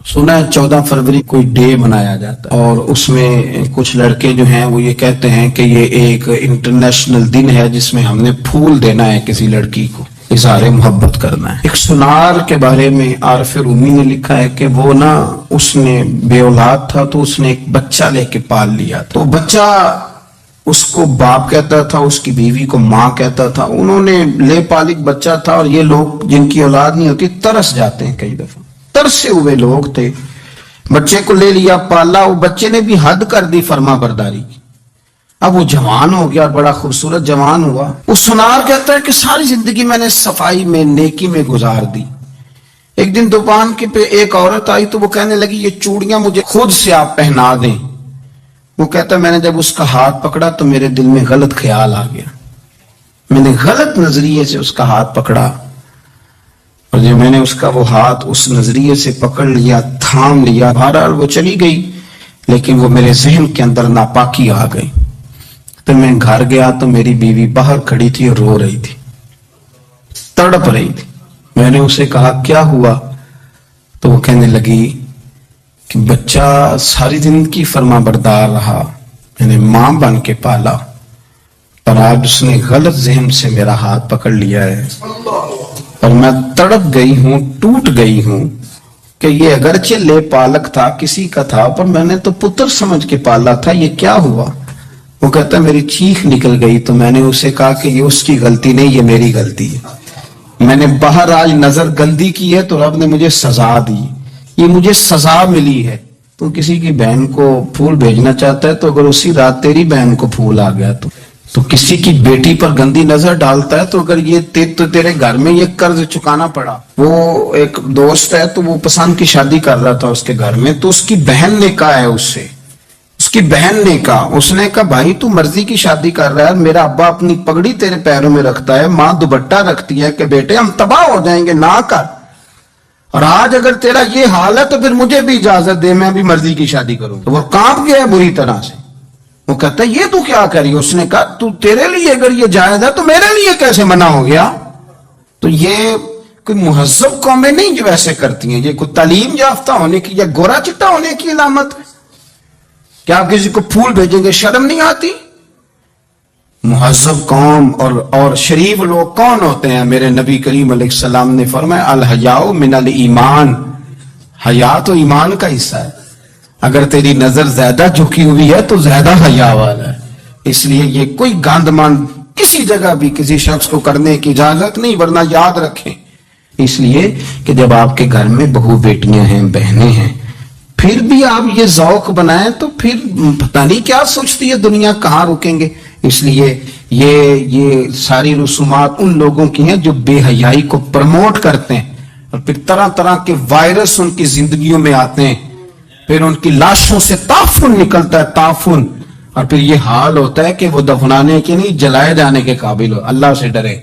सुना है 14 फरवरी कोई डे मनाया जाता है और उसमें कुछ लड़के जो हैं वो ये कहते हैं कि ये एक इंटरनेशनल दिन है जिसमें हमने फूल देना है किसी लड़की को, इज़हारे मोहब्बत करना है। एक सुनार के बारे में आरफ रूमी ने लिखा है कि वो ना उसने बेऔलाद था तो उसने एक बच्चा लेके पाल लिया, तो बच्चा उसको बाप कहता था, उसकी बीवी को माँ कहता था। उन्होंने ले पालिक बच्चा था और ये लोग जिनकी औलाद नहीं होती तरस जाते हैं, कई दफा तरसे हुए लोग थे। बच्चे को ले लिया, पाला, वो बच्चे ने भी हद कर दी फर्मा बरदारी की। अब वो जवान हो गया, बड़ा खूबसूरत जवान हुआ। उस सुनार कहता है कि सारी जिंदगी मैंने सफाई में नेकी में गुजार दी। एक दिन दुकान के पे एक औरत आई तो वो कहने लगी ये चूड़ियां मुझे खुद से आप पहना दें। वो कहता मैंने जब उसका हाथ पकड़ा तो मेरे दिल में गलत ख्याल आ गया, मैंने गलत नजरिए से उसका हाथ पकड़ा और जब मैंने उसका वो हाथ उस नजरिए से पकड़ लिया, थाम लिया, बहरहाल वो चली गई, लेकिन वो मेरे जहन के अंदर नापाकी आ गई। तो मैं घर गया तो मेरी बीवी बाहर खड़ी थी और रो रही थी, तड़प रही थी। मैंने उसे कहा क्या हुआ, तो वो कहने लगी कि बच्चा सारी जिंदगी फर्मा बरदार रहा, मैंने मां बन के पाला, पर आज उसने गलत जहन से मेरा हाथ पकड़ लिया है और मैं तड़प गई हूं, टूट गई हूं कि ये अगरचे ले पालक था, किसी का था, पर मैंने तो पुत्र समझ के पाला था, ये क्या हुआ। वो कहता मेरी चीख निकल गई तो मैंने उसे कहा कि ये उसकी गलती नहीं, ये मेरी गलती है। मैंने बाहर आज नजर गंदी की है तो रब ने मुझे सजा दी, ये मुझे सजा मिली है। तो किसी की बहन को फूल भेजना चाहता है तो अगर उसी रात तेरी बहन को फूल आ गया तो किसी की बेटी पर गंदी नजर डालता है तो अगर ये तेरे घर में ये कर्ज चुकाना पड़ा। वो एक दोस्त है तो वो पसंद की शादी कर रहा था उसके घर में, तो उसकी बहन ने कहा है उससे, उसकी बहन ने कहा, उसने कहा भाई तू मर्जी की शादी कर रहा है, मेरा अब्बा अपनी पगड़ी तेरे पैरों में रखता है, माँ दुपट्टा रखती है कि बेटे हम तबाह हो जाएंगे, ना कर। और आज अगर तेरा ये हाल है तो फिर मुझे भी इजाजत दे, मैं भी मर्जी की शादी करूं। तो वो कांप गया है बुरी तरह से। वो कहता है ये तू क्या करी। उसने कहा तू तेरे लिए अगर ये जायज है तो मेरे लिए कैसे मना हो गया। तो ये कोई मुहज्जब कौमें नहीं जो ऐसे करती हैं, ये कोई तालीम याफ्ता होने की या गोरा चिट्टा होने की अलामत है। क्या आप किसी को फूल भेजेंगे, शर्म नहीं आती। मुहज्जब कौम और शरीफ लोग कौन होते हैं। मेरे नबी करीम अलैहिस्सलाम ने फरमाया अल हयाउ मिनल ईमान, हया तो ईमान का हिस्सा है। अगर तेरी नजर ज्यादा झुकी हुई है तो ज्यादा हया वाला है। इसलिए ये कोई गांदमान किसी जगह भी किसी शख्स को करने की इजाजत नहीं, वरना याद रखें इसलिए कि जब आपके घर में बहू बेटियां हैं, बहनें हैं, फिर भी आप ये ज़ौक बनाएं तो फिर पता नहीं क्या सोचती है दुनिया, कहाँ रुकेंगे। इसलिए ये सारी रसूमात उन लोगों की हैं जो बेहयाई को प्रमोट करते हैं और फिर तरह तरह के वायरस उनकी जिंदगियों में आते हैं, फिर उनकी लाशों से ताफुन निकलता है, ताफुन, और फिर ये हाल होता है कि वो दफनाने के नहीं जलाए जाने के काबिल हो। अल्लाह से डरे।